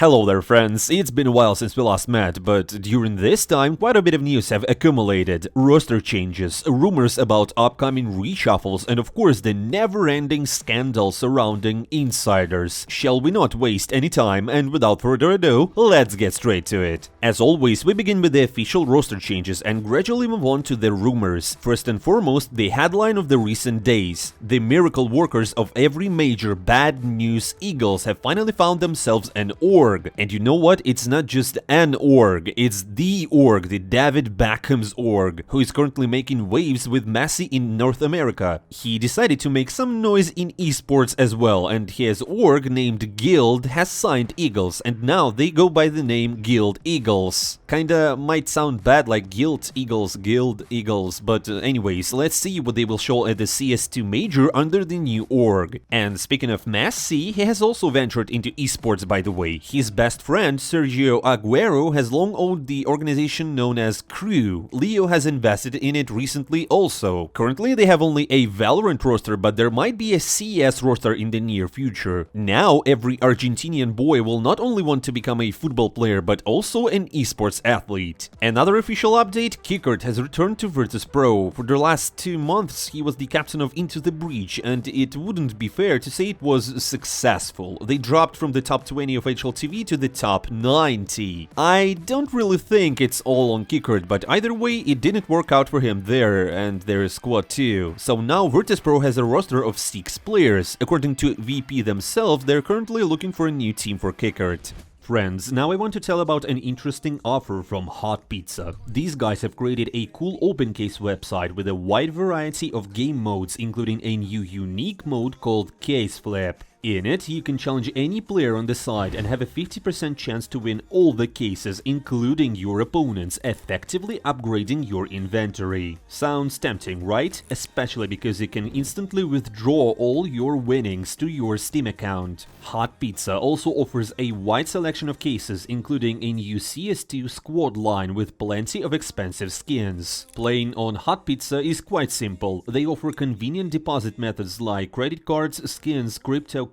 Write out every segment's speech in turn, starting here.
Hello there friends, it's been a while since we last met, but during this time quite a bit of news have accumulated. Roster changes, rumors about upcoming reshuffles, and of course the never-ending scandal surrounding insiders. Shall we not waste any time, and without further ado, let's get straight to it. As always, we begin with the official roster changes and gradually move on to the rumors. First and foremost, the headline of the recent days. The miracle workers of every major bad news Eagles have finally found themselves an org. And you know what? It's not just an org, it's the org, the David Beckham's org, who is currently making waves with Messi in North America. He decided to make some noise in esports as well, and his org named Guild has signed Eagles, and now they go by the name Guild Eagles. Kinda might sound bad like Guild Eagles, but anyways, let's see what they will show at the CS2 Major under the new org. And speaking of Messi, he has also ventured into esports, by the way. His best friend, Sergio Aguero, has long owned the organization known as Crew. Leo has invested in it recently also. Currently, they have only a Valorant roster, but there might be a CS roster in the near future. Now, every Argentinian boy will not only want to become a football player, but also an esports athlete. Another official update, Kickert has returned to Virtus.pro. For the last 2 months, he was the captain of Into the Breach, and it wouldn't be fair to say it was successful. They dropped from the top 20 of HLTV to the top 90. I don't really think it's all on Kickert, but either way, it didn't work out for him there and their squad too. So now Virtus.pro has a roster of 6 players. According to VP themselves, they're currently looking for a new team for Kickert. Friends, now I want to tell about an interesting offer from Hot Pizza. These guys have created a cool open case website with a wide variety of game modes, including a new unique mode called Case Flip. In it, you can challenge any player on the side and have a 50% chance to win all the cases, including your opponents, effectively upgrading your inventory. Sounds tempting, right? Especially because you can instantly withdraw all your winnings to your Steam account. Hot Pizza also offers a wide selection of cases, including a new CS2 squad line with plenty of expensive skins. Playing on Hot Pizza is quite simple. They offer convenient deposit methods like credit cards, skins, cryptocurrency,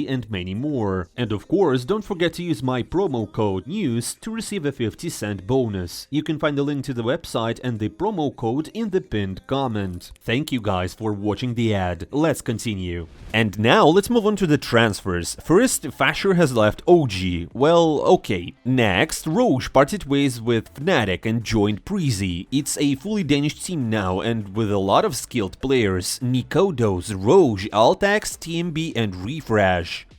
and many more. And of course, don't forget to use my promo code NEWS to receive a 50-cent bonus. You can find the link to the website and the promo code in the pinned comment. Thank you guys for watching the ad. Let's continue. And now let's move on to the transfers. First, Fasher has left OG. Well, okay. Next, Rouge parted ways with Fnatic and joined Prezi. It's a fully Danish team now and with a lot of skilled players. Nikodos, Rouge, Altax, TMB and Refresh.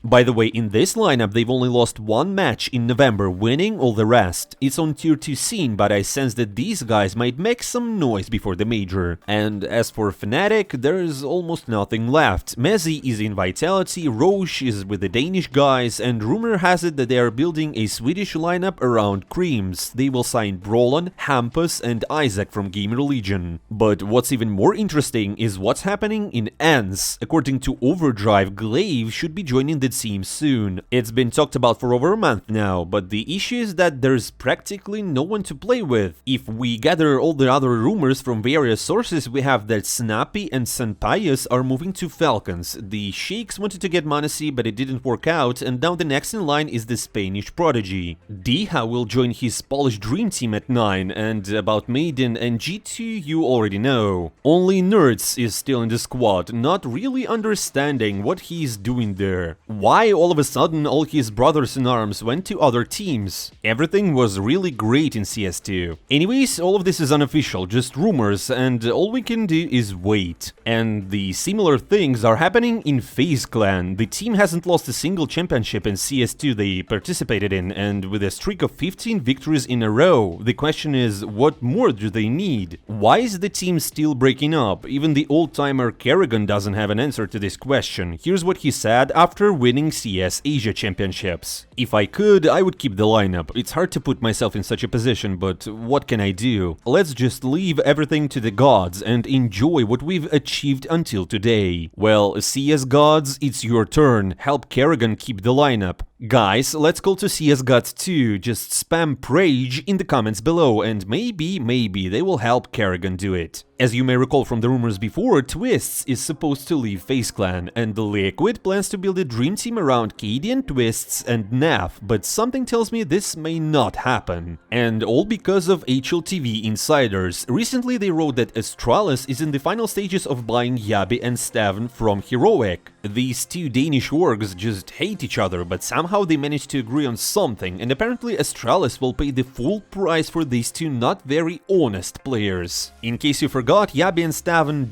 By the way, in this lineup they've only lost 1 match in November, winning all the rest. It's on tier 2 scene, but I sense that these guys might make some noise before the major. And as for Fnatic, there's almost nothing left. Mezzi is in Vitality, Roche is with the Danish guys, and rumor has it that they are building a Swedish lineup around Creams. They will sign Brolan, Hampus and Isaac from Gamer Legion. But what's even more interesting is what's happening in Ence. According to Overdrive, Glaive should be joining the team soon. It's been talked about for over a month now, but the issue is that there's practically no one to play with. If we gather all the other rumors from various sources, we have that Snappy and Sampayas are moving to Falcons. The Sheiks wanted to get Manasi, but it didn't work out, and now the next in line is the Spanish prodigy. Diha will join his Polish dream team at 9, and about Maiden and G2 you already know. Only Nerds is still in the squad, not really understanding what he's doing there. Why all of a sudden all his brothers in arms went to other teams? Everything was really great in CS2. Anyways, all of this is unofficial, just rumors, and all we can do is wait. And the similar things are happening in Faze clan. The team hasn't lost a single championship in CS2 they participated in, and with a streak of 15 victories in a row, the question is, what more do they need? Why is the team still breaking up? Even the old-timer Kerrigan doesn't have an answer to this question. Here's what he said after winning CS Asia Championships. If I could, I would keep the lineup. It's hard to put myself in such a position, but what can I do? Let's just leave everything to the gods and enjoy what we've achieved until today. Well, CS gods, it's your turn. Help Kerrigan keep the lineup. Guys, let's call to CS2, just spam Prage in the comments below and maybe they will help Kerrigan do it. As you may recall from the rumors before, Twists is supposed to leave FaZe Clan, and the Liquid plans to build a dream team around Cadian, Twists and Nav, but something tells me this may not happen. And all because of HLTV insiders. Recently they wrote that Astralis is in the final stages of buying Yabi and Stavn from Heroic. These two Danish orgs just hate each other, but somehow they managed to agree on something, and apparently Astralis will pay the full price for these two not very honest players. In case you forgot, Yabi and Stavn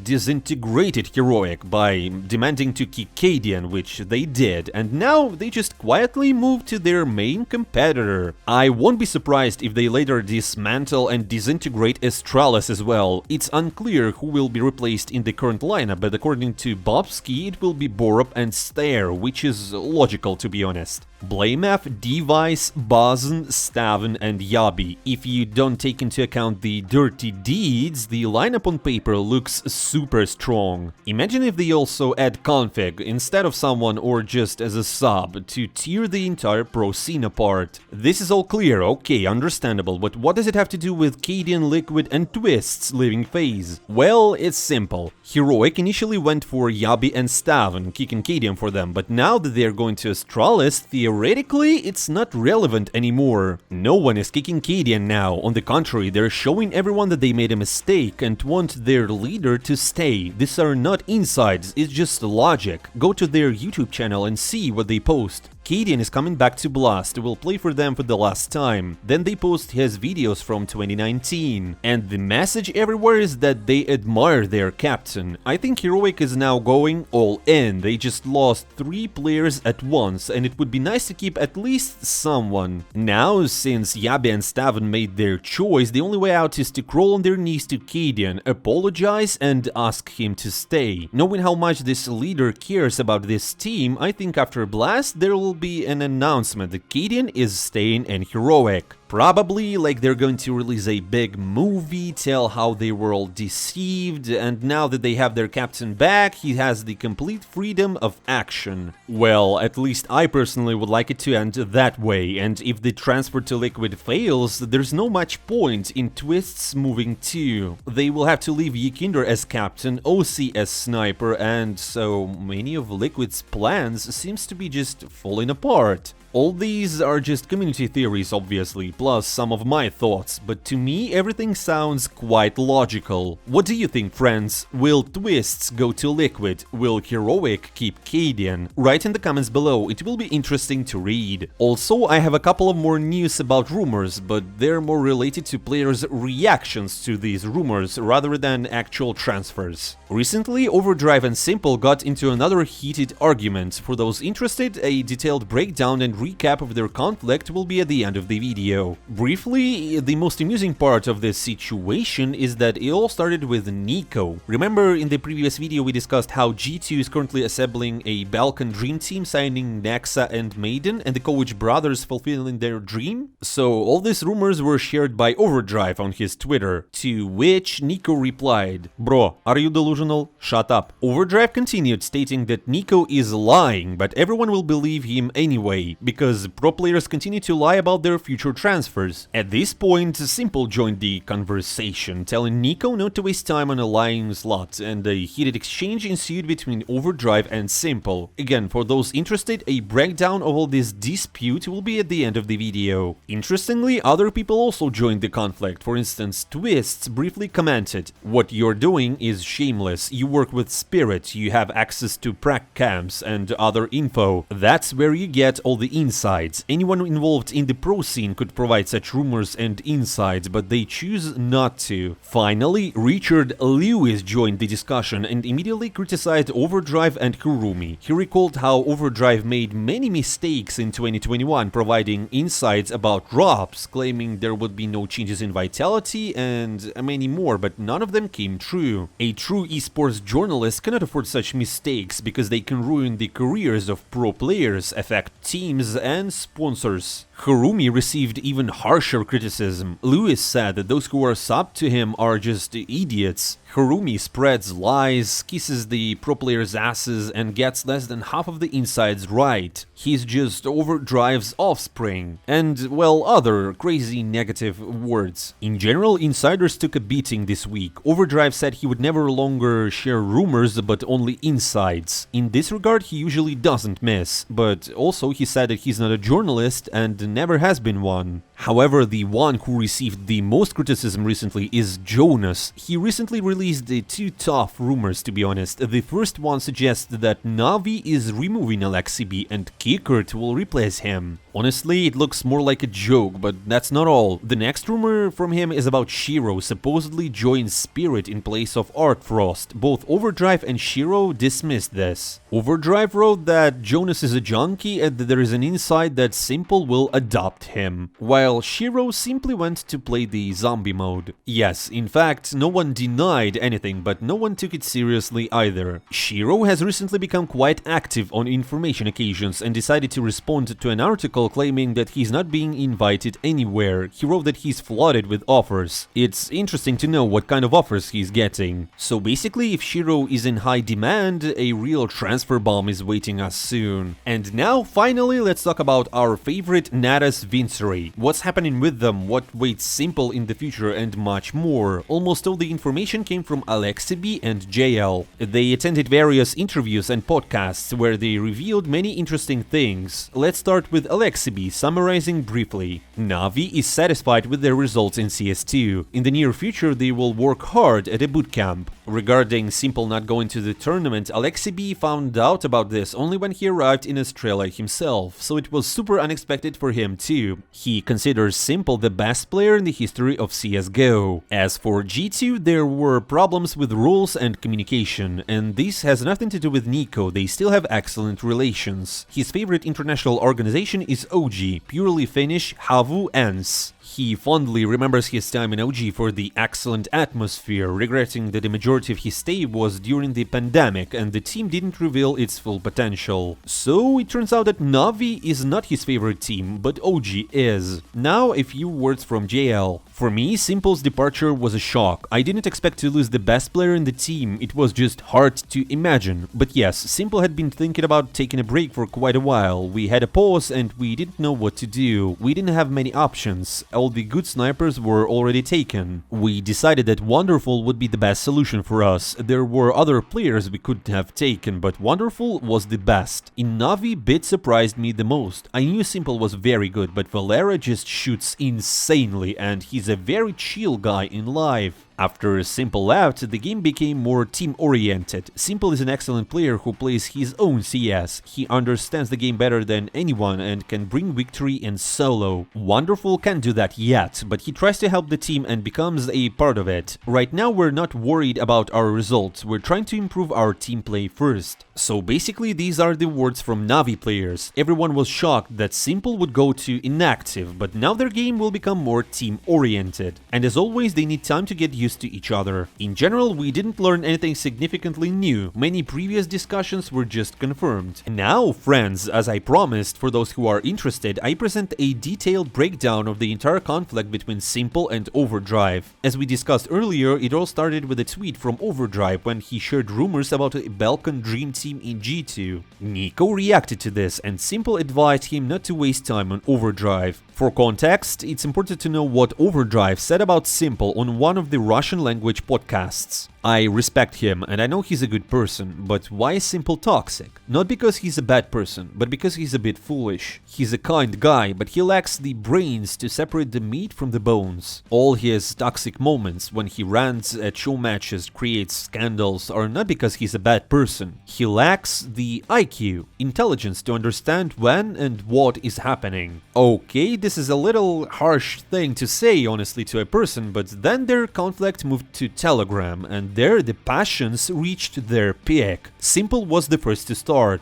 disintegrated Heroic by demanding to kick Cadian, which they did, and now they just quietly moved to their main competitor. I won't be surprised if they later dismantle and disintegrate Astralis as well. It's unclear who will be replaced in the current lineup, but according to Bobski, it will be Borup and Stair, which is logical to be honest. Blamef, Device, Bazen, Stavn and Yabi. If you don't take into account the dirty deeds, the lineup on paper looks super strong. Imagine if they also add config instead of someone or just as a sub to tear the entire pro scene apart. This is all clear, okay, understandable, but what does it have to do with Cadian, Liquid and Twists leaving FaZe? Well, it's simple. Heroic initially went for Yabi and Stavn, kicking Cadian for them, but now that they're going to Astralis, theoretically, it's not relevant anymore. No one is kicking Cadian now. On the contrary, they're showing everyone that they made a mistake and want their leader to stay. These are not insides, it's just logic. Go to their YouTube channel and see what they post. Cadian is coming back to Blast, will play for them for the last time. Then they post his videos from 2019. And the message everywhere is that they admire their captain. I think Heroic is now going all in. They just lost 3 players at once, and it would be nice to keep at least someone. Now, since Yabi and Stavn made their choice, the only way out is to crawl on their knees to Cadian, apologize and ask him to stay. Knowing how much this leader cares about this team, I think after Blast there will be an announcement that Cadian is staying in Heroic. Probably like they're going to release a big movie, tell how they were all deceived, and now that they have their captain back, he has the complete freedom of action. Well, at least I personally would like it to end that way, and if the transfer to Liquid fails, there's no much point in Twists moving too. They will have to leave Ykinder as captain, OC as sniper, and so many of Liquid's plans seems to be just falling apart. All these are just community theories, obviously, plus some of my thoughts, but to me everything sounds quite logical. What do you think, friends? Will Twists go to Liquid? Will Heroic keep Cadian? Write in the comments below, it will be interesting to read. Also, I have a couple of more news about rumors, but they're more related to players' reactions to these rumors rather than actual transfers. Recently, Overdrive and Simple got into another heated argument. For those interested, a detailed breakdown and recap of their conflict will be at the end of the video. Briefly, the most amusing part of this situation is that it all started with Nico. Remember in the previous video we discussed how G2 is currently assembling a Balkan dream team, signing Nexa and Maiden, and the Kovic brothers fulfilling their dream? So all these rumors were shared by Overdrive on his Twitter, to which Nico replied, "Bro, are you delusional? Shut up." Overdrive continued, stating that Nico is lying, but everyone will believe him anyway, because pro players continue to lie about their future transfers. At this point, Simple joined the conversation, telling Nico not to waste time on a lying slot, and a heated exchange ensued between Overdrive and Simple. Again, for those interested, a breakdown of all this dispute will be at the end of the video. Interestingly, other people also joined the conflict. For instance, Twists briefly commented, "What you're doing is shameless. You work with Spirit, you have access to prac camps and other info. That's where you get all the insights. Anyone involved in the pro scene could provide such rumors and insights, but they choose not to." Finally, Richard Lewis joined the discussion and immediately criticized Overdrive and Kurumi. He recalled how Overdrive made many mistakes in 2021, providing insights about drops, claiming there would be no changes in vitality, and many more, but none of them came true. A true esports journalist cannot afford such mistakes because they can ruin the careers of pro players, affect teams, players and sponsors. Harumi received even harsher criticism. Lewis said that those who are subbed to him are just idiots. Harumi spreads lies, kisses the pro players' asses, and gets less than half of the insides right. He's just Overdrive's offspring. And, well, other crazy negative words. In general, insiders took a beating this week. Overdrive said he would never longer share rumors, but only insides. In this regard, he usually doesn't miss. But also, he said that he's not a journalist and never has been one. However, the one who received the most criticism recently is Jonas. He recently released two tough rumors, to be honest. The first one suggests that Navi is removing Alexibi and Kickert will replace him. Honestly, it looks more like a joke, but that's not all. The next rumor from him is about Shiro supposedly joins Spirit in place of Artfrost. Both Overdrive and Shiro dismissed this. Overdrive wrote that Jonas is a junkie and that there is an insight that Simple will adopt him, while Shiro simply went to play the zombie mode. Yes, in fact, no one denied anything, but no one took it seriously either. Shiro has recently become quite active on information occasions and decided to respond to an article claiming that he's not being invited anywhere. He wrote that he's flooded with offers. It's interesting to know what kind of offers he's getting. So basically, if Shiro is in high demand, a real transfer bomb is waiting us soon. And now, finally, let's talk about our favorite Natas Vincere. What's happening with them, what waits Simple in the future, and much more. Almost all the information came from Alexibi and JL. They attended various interviews and podcasts where they revealed many interesting things. Let's start with Alexibi, summarizing briefly. Navi is satisfied with their results in CS2. In the near future, they will work hard at a bootcamp. Regarding Simple not going to the tournament, Alexibi found out about this only when he arrived in Australia himself, so it was super unexpected for him too. He considers Simple the best player in the history of CSGO. As for G2, there were problems with rules and communication, and this has nothing to do with Nico, they still have excellent relations. His favorite international organization is OG, purely Finnish Havu Ence. He fondly remembers his time in OG for the excellent atmosphere, regretting that the majority of his stay was during the pandemic and the team didn't reveal its full potential. So it turns out that Navi is not his favorite team, but OG is. Now a few words from JL. For me, Simple's departure was a shock. I didn't expect to lose the best player in the team, it was just hard to imagine. But yes, Simple had been thinking about taking a break for quite a while. We had a pause and we didn't know what to do. We didn't have many options. All the good snipers were already taken. We decided that Wonderful would be the best solution for us. There were other players we could have taken, but Wonderful was the best. In Navi, Bit surprised me the most. I knew Simple was very good, but Valera just shoots insanely and he's a very chill guy in life. After Simple left, the game became more team-oriented. Simple is an excellent player who plays his own CS. He understands the game better than anyone and can bring victory in solo. Wonderful can't do that yet, but he tries to help the team and becomes a part of it. Right now we're not worried about our results, we're trying to improve our team play first. So basically these are the words from Navi players. Everyone was shocked that Simple would go to inactive, but now their game will become more team-oriented. And as always, they need time to get used to each other. In general, we didn't learn anything significantly new. Many previous discussions were just confirmed. And now, friends, as I promised, for those who are interested, I present a detailed breakdown of the entire conflict between Simple and Overdrive. As we discussed earlier, it all started with a tweet from Overdrive when he shared rumors about a Balkan Dream Team in G2. Nico reacted to this and Simple advised him not to waste time on Overdrive. For context, it's important to know what Overdrive said about Simple on one of the Russian language podcasts. I respect him and I know he's a good person, but why is Simple toxic? Not because he's a bad person, but because he's a bit foolish. He's a kind guy, but he lacks the brains to separate the meat from the bones. All his toxic moments when he rants at show matches, creates scandals, are not because he's a bad person. He lacks the IQ, intelligence to understand when and what is happening. Okay, this is a little harsh thing to say honestly to a person, but then their conflict moved to Telegram and there the passions reached their peak. Simple was the first to start.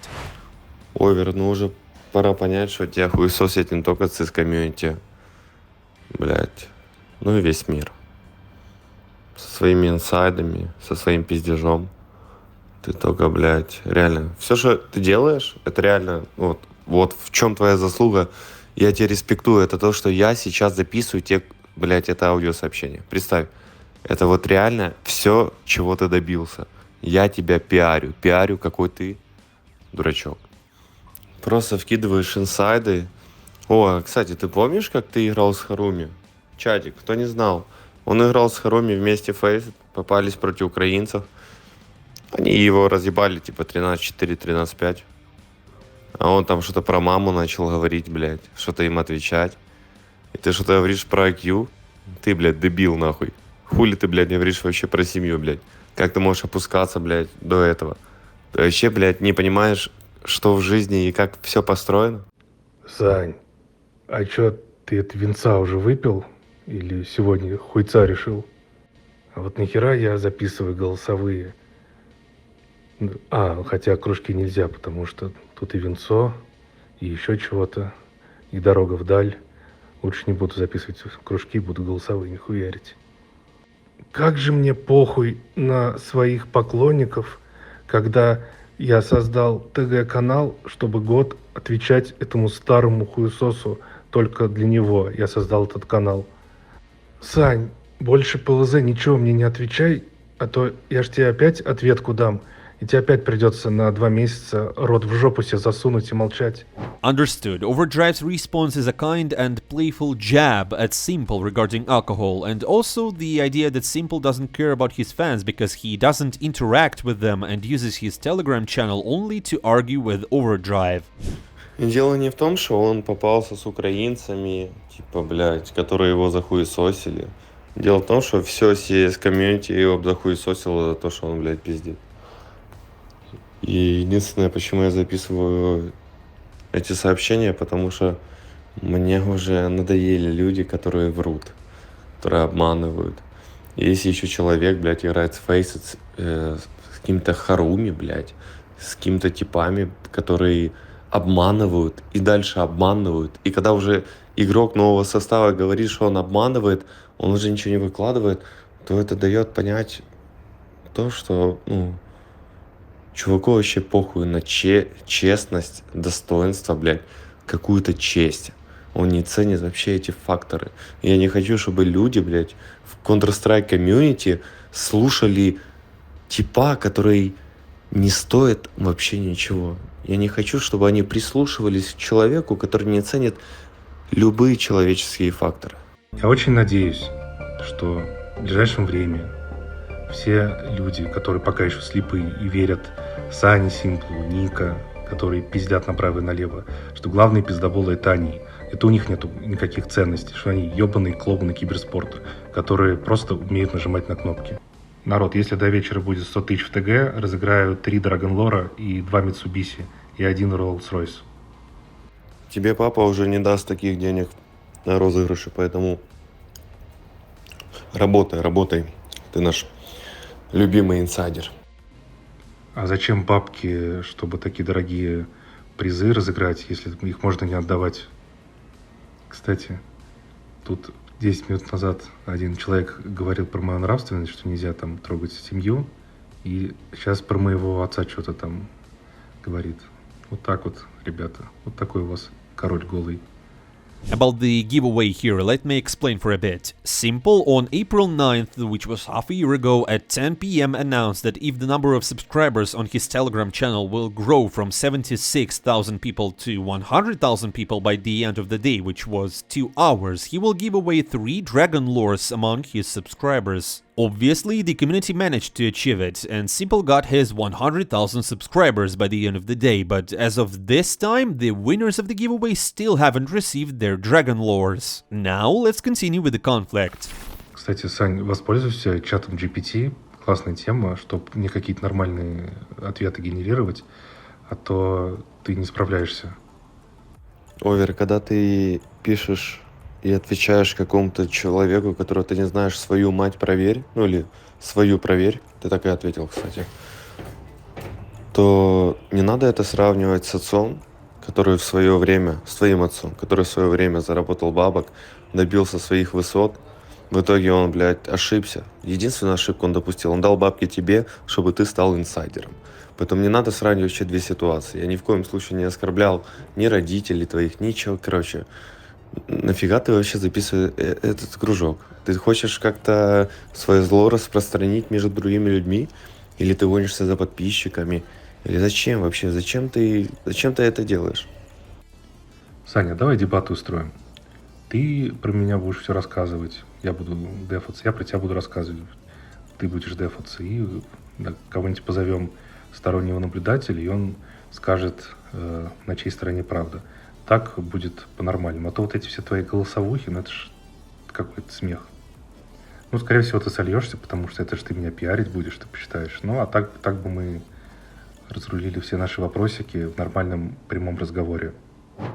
Овер, ну уже пора понять, что тебя хуесосит не только CIS-комьюнити, блять, ну и весь мир. Со своими инсайдами, со своим пиздежом. Ты только, блять, реально, все, что ты делаешь, это реально, вот, вот в чем твоя заслуга, я тебя респектую, это то, что я сейчас записываю тебе, блядь, это аудиосообщение. Представь, это вот реально все, чего ты добился. Я тебя пиарю, какой ты дурачок. Просто вкидываешь инсайды. О, кстати, ты помнишь, как ты играл с Харуми? Чатик, кто не знал. Он играл с Харуми вместе в Faze, попались против украинцев. Они его разъебали, типа 13-4, 13-5. А он там что-то про маму начал говорить, блядь, что-то им отвечать. И ты что-то говоришь про IQ? Ты, блядь, дебил, нахуй. Хули ты, блядь, говоришь вообще про семью, блядь? Как ты можешь опускаться, блядь, до этого? Ты вообще, блядь, не понимаешь, что в жизни и как все построено? Сань, а чё, ты от винца уже выпил? Или сегодня хуйца решил? А вот нахера я записываю голосовые? Хотя кружки нельзя, потому что тут и винцо, и еще чего-то, и дорога вдаль. Лучше не буду записывать кружки, буду голосовыми хуярить. Как же мне похуй на своих поклонников, когда я создал ТГ-канал, чтобы год отвечать этому старому хуесосу только для него. Я создал этот канал. Сань, больше ПЛЗ ничего мне не отвечай, а то я ж тебе опять ответку дам, и тебе опять придется на 2 месяца рот в жопу себе засунуть и молчать. Understood. Overdrive's response is a kind and playful jab at Simple regarding alcohol, and also the idea that Simple doesn't care about his fans because he doesn't interact with them and uses his Telegram channel only to argue with Overdrive. Дело не в том, что он попался с украинцами, типа, блядь, которые его захуесосили. Дело в том, что все CS-комьюнити его захуесосило за то, что он, блядь, пиздит. И единственное, почему я записываю эти сообщения, потому что мне уже надоели люди, которые врут, которые обманывают. И если еще человек, блядь, играет с Faze, с какими-то Харуми, блядь, с какими-то типами, которые обманывают и дальше обманывают. И когда уже игрок нового состава говорит, что он обманывает, он уже ничего не выкладывает, то это дает понять то, что, чуваку вообще похуй на честность, достоинство, блядь, какую-то честь. Он не ценит вообще эти факторы. Я не хочу, чтобы люди, блядь, в Counter-Strike комьюнити слушали типа, который не стоит вообще ничего. Я не хочу, чтобы они прислушивались к человеку, который не ценит любые человеческие факторы. Я очень надеюсь, что в ближайшем времени все люди, которые пока еще слепые и верят Сане, Симплу, Ника, которые пиздят направо и налево, что главные пиздоболы это они. Это у них нету никаких ценностей, что они ебаные клоуны киберспорта, которые просто умеют нажимать на кнопки. Народ, если до вечера будет 100 тысяч в ТГ, разыграю 3 Драгонлора и 2 Митсубиси и 1 Роллс-Ройс. Тебе папа уже не даст таких денег на розыгрыши, поэтому работай. Ты наш любимый инсайдер. А зачем бабки, чтобы такие дорогие призы разыграть, если их можно не отдавать? Кстати, тут 10 минут назад один человек говорил про мою нравственность, что нельзя там трогать семью, и сейчас про моего отца что-то там говорит. Вот так вот, ребята, вот такой у вас король голый. About the giveaway here, let me explain for a bit. Simple on April 9th, which was half a year ago, at 10 p.m. announced that if the number of subscribers on his Telegram channel will grow from 76,000 people to 100,000 people by the end of the day, which was 2 hours, he will give away 3 Dragon Lores among his subscribers. Obviously, the community managed to achieve it, and Simple got his 100,000 subscribers by the end of the day, but as of this time, the winners of the giveaway still haven't received their Dragon Lores. Now, let's continue with the conflict. Кстати, Сань, воспользуйся чатом GPT. Классная тема, чтобы мне какие-то нормальные ответы генерировать, а то ты не справляешься. Овер, когда ты пишешь и отвечаешь какому-то человеку, которого ты не знаешь, свою мать проверь, или свою проверь, ты так и ответил, кстати, то не надо это сравнивать с отцом, который в свое время, с твоим отцом, который в свое время заработал бабок, добился своих высот, в итоге он, блядь, ошибся. Единственную ошибку он допустил, он дал бабки тебе, чтобы ты стал инсайдером. Поэтому не надо сравнивать вообще две ситуации. Я ни в коем случае не оскорблял ни родителей твоих, ничего. Короче, нафига ты вообще записываешь этот кружок? Ты хочешь как-то свое зло распространить между другими людьми? Или ты гонишься за подписчиками? Или зачем вообще? Зачем ты это делаешь? Саня, давай дебаты устроим. Ты про меня будешь все рассказывать, я буду дефаться, я про тебя буду рассказывать, ты будешь дефаться, и кого-нибудь позовем стороннего наблюдателя, и он скажет, на чьей стороне правда. Так будет по-нормальному. А то вот эти все твои голосовухи, ну это ж какой-то смех. Ну, скорее всего, ты сольешься, потому что это же ты меня пиарить будешь, ты посчитаешь. Ну, а так бы мы разрулили все наши вопросики в нормальном прямом разговоре.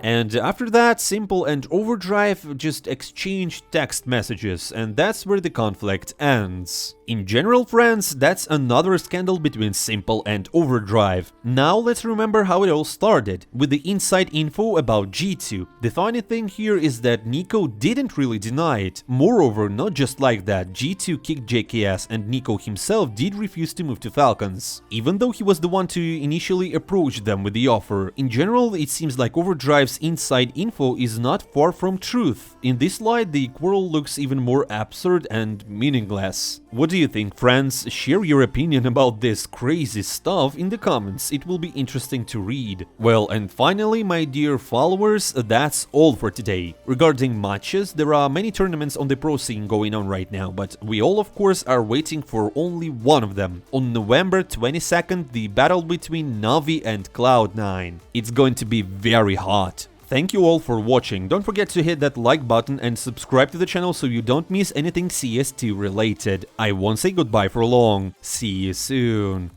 And after that, Simple and Overdrive just exchange text messages, and that's where the conflict ends. In general, friends, that's another scandal between Simple and Overdrive. Now let's remember how it all started, with the inside info about G2. The funny thing here is that Nico didn't really deny it. Moreover, not just like that, G2 kicked JKS and Nico himself did refuse to move to Falcons, even though he was the one to initially approach them with the offer. In general, it seems like Overdrive's inside info is not far from truth. In this light, the quarrel looks even more absurd and meaningless. What do you think, friends? Share your opinion about this crazy stuff in the comments, it will be interesting to read. Well, and finally, my dear followers, that's all for today. Regarding matches, there are many tournaments on the pro scene going on right now, but we all of course are waiting for only one of them. On November 22nd, the battle between Navi and Cloud9. It's going to be very hot. Thank you all for watching. Don't forget to hit that like button and subscribe to the channel so you don't miss anything CS2 related. I won't say goodbye for long. See you soon.